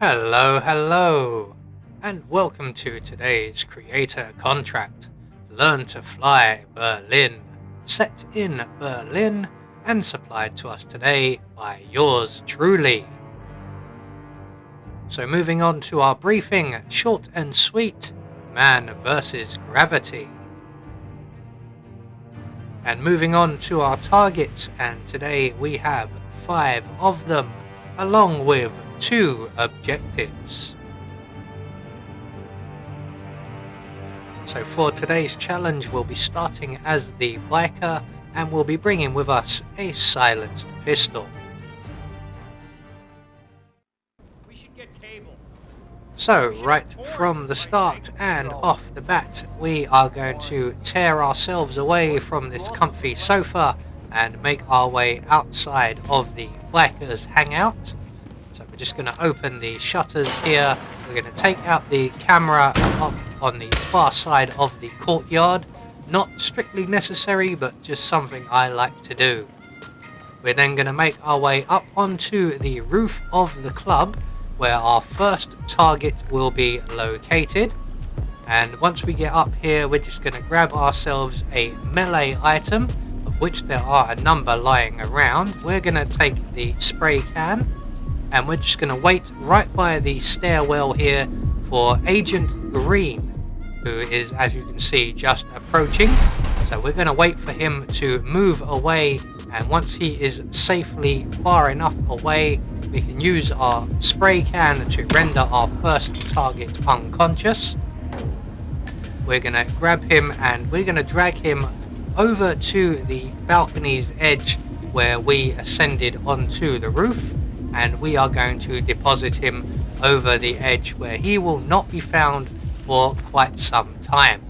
Hello, and welcome to today's creator contract, Learn to Fly Berlin, set in Berlin and supplied to us today by yours truly. So moving on to our briefing, short and sweet, man versus gravity. And moving on to our targets, and today we have 5 of them, along with 2 objectives. So for today's challenge, we'll be starting as the biker and we'll be bringing with us a silenced pistol. We should get cable. So right from the start and off the bat, we are going to tear ourselves away from this comfy sofa and make our way outside of the bikers hangout. So we're just going to open the shutters here. We're going to take out the camera up on the far side of the courtyard. Not strictly necessary, but just something I like to do. We're then going to make our way up onto the roof of the club, where our first target will be located. And once we get up here, we're just going to grab ourselves a melee item, of which there are a number lying around. We're going to take the spray can, and we're just going to wait right by the stairwell here for Agent Green, who is, as you can see, just approaching. So we're going to wait for him to move away, and once he is safely far enough away, we can use our spray can to render our first target unconscious. We're going to grab him and we're going to drag him over to the balcony's edge where we ascended onto the roof, and we are going to deposit him over the edge where he will not be found for quite some time.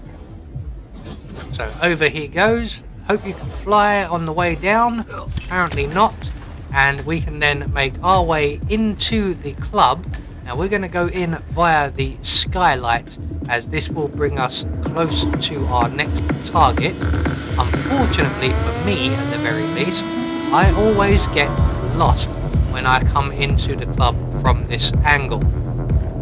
So over he goes. Hope you can fly on the way down. Apparently not. And we can then make our way into the club. Now we're going to go in via the skylight, as this will bring us close to our next target. Unfortunately for me, at the very least, I always get lost when I come into the club from this angle.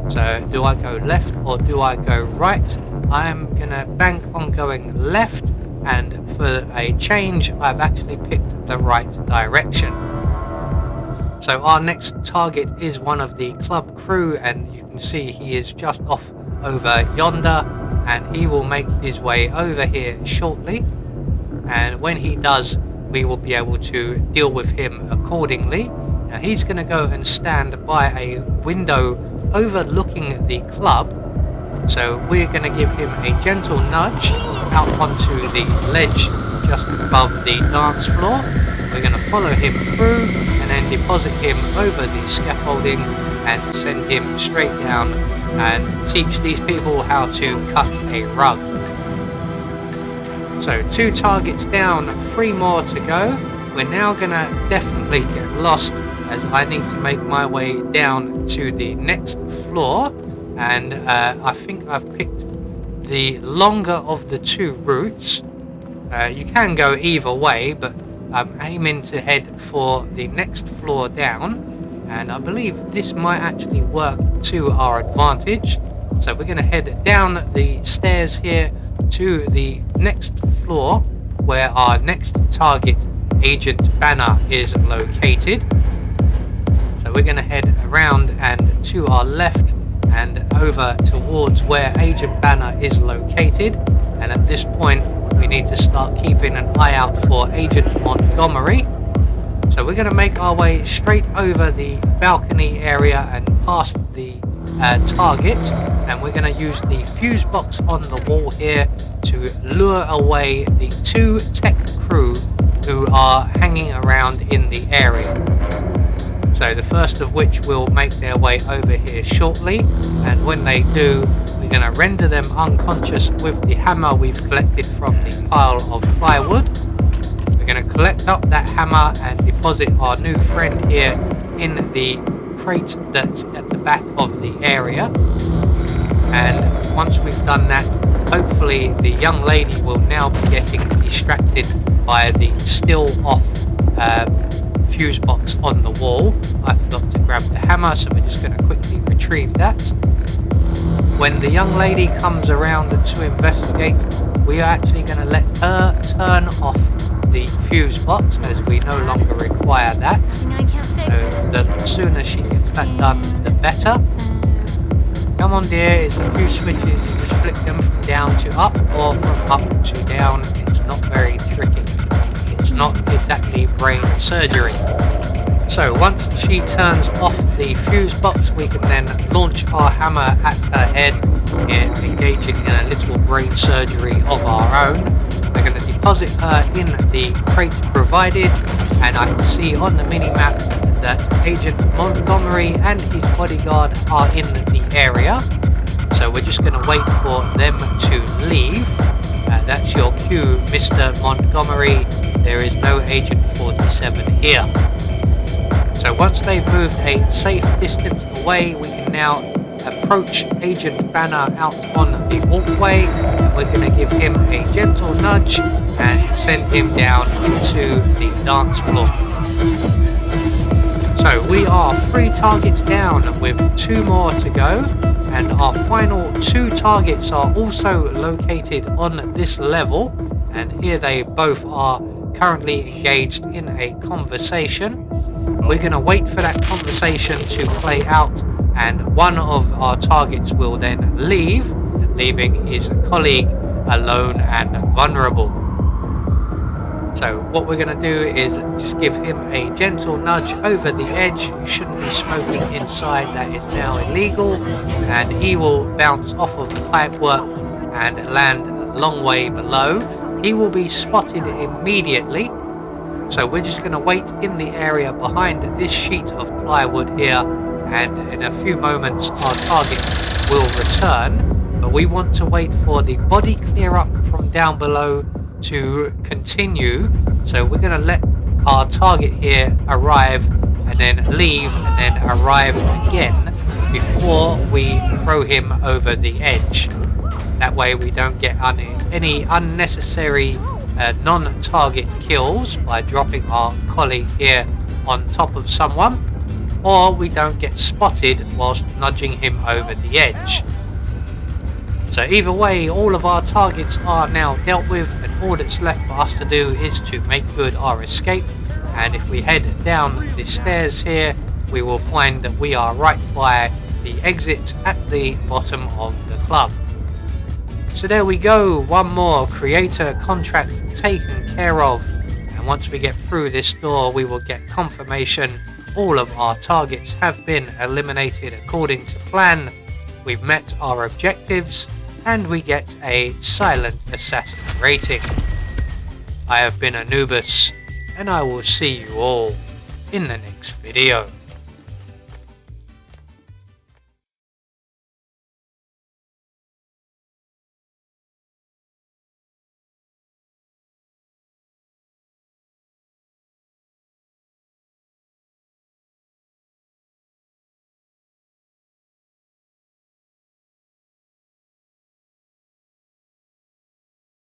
So do I go left or do I go right? I'm going to bank on going left, and for a change I've actually picked the right direction. So our next target is one of the club crew, and you can see he is just off over yonder, and he will make his way over here shortly, and when he does we will be able to deal with him accordingly. Now he's going to go and stand by a window overlooking the club, so we're going to give him a gentle nudge out onto the ledge just above the dance floor. We're going to follow him through and then deposit him over the scaffolding and send him straight down and teach these people how to cut a rug. So 2 targets down, 3 more to go. We're now going to definitely get lost, as I need to make my way down to the next floor, and I think I've picked the longer of the 2 routes. You can go either way, but I'm aiming to head for the next floor down, and I believe this might actually work to our advantage. So we're going to head down the stairs here to the next floor, where our next target, Agent Banner, is located. So we're going to head around and to our left and over towards where Agent Banner is located, and at this point we need to start keeping an eye out for Agent Montgomery. So we're going to make our way straight over the balcony area and past the target, and we're going to use the fuse box on the wall here to lure away the 2 tech crew who are hanging around in the area. So the first of which will make their way over here shortly, and when they do, we're going to render them unconscious with the hammer we've collected from the pile of plywood. We're going to collect up that hammer and deposit our new friend here in the crate that's at the back of the area. And once we've done that, hopefully the young lady will now be getting distracted by the still off fuse box on the wall. I forgot to grab the hammer, so we're just going to quickly retrieve that. When the young lady comes around to investigate, we are actually going to let her turn off the fuse box, as we no longer require that. So the sooner she gets that done, the better. Come on dear, it's a few switches, you just flick them from down to up or from up to down. It's not very tricky. It's not exactly brain surgery. So once she turns off the fuse box, we can then launch our hammer at her head, engaging in a little brain surgery of our own. We're going to deposit her in the crate provided, and I can see on the mini-map that Agent Montgomery and his bodyguard are in the area. So we're just going to wait for them to leave. That's your cue, Mr. Montgomery. There is no Agent 47 here. So once they've moved a safe distance away, we can now approach Agent Banner out on the walkway. We're going to give him a gentle nudge and send him down into the dance floor. So we are 3 targets down with 2 more to go, and our final 2 targets are also located on this level, and here they both are currently engaged in a conversation. We're going to wait for that conversation to play out, and one of our targets will then leave, leaving his colleague alone and vulnerable. So what we're going to do is just give him a gentle nudge over the edge. You shouldn't be smoking inside, that is now illegal, and he will bounce off of the pipework and land a long way below. He will be spotted immediately. So we're just going to wait in the area behind this sheet of plywood here, and in a few moments our target will return. But we want to wait for the body clear up from down below to continue. So we're going to let our target here arrive and then leave and then arrive again before we throw him over the edge. That way we don't get any unnecessary non-target kills by dropping our colleague here on top of someone, or we don't get spotted whilst nudging him over the edge. So either way, all of our targets are now dealt with, and all that's left for us to do is to make good our escape. And if we head down the stairs here, we will find that we are right by the exit at the bottom of the club. So there we go, one more creator contract taken care of, and once we get through this door we will get confirmation all of our targets have been eliminated according to plan. We've met our objectives and we get a silent assassin rating. I have been Anubis, and I will see you all in the next video.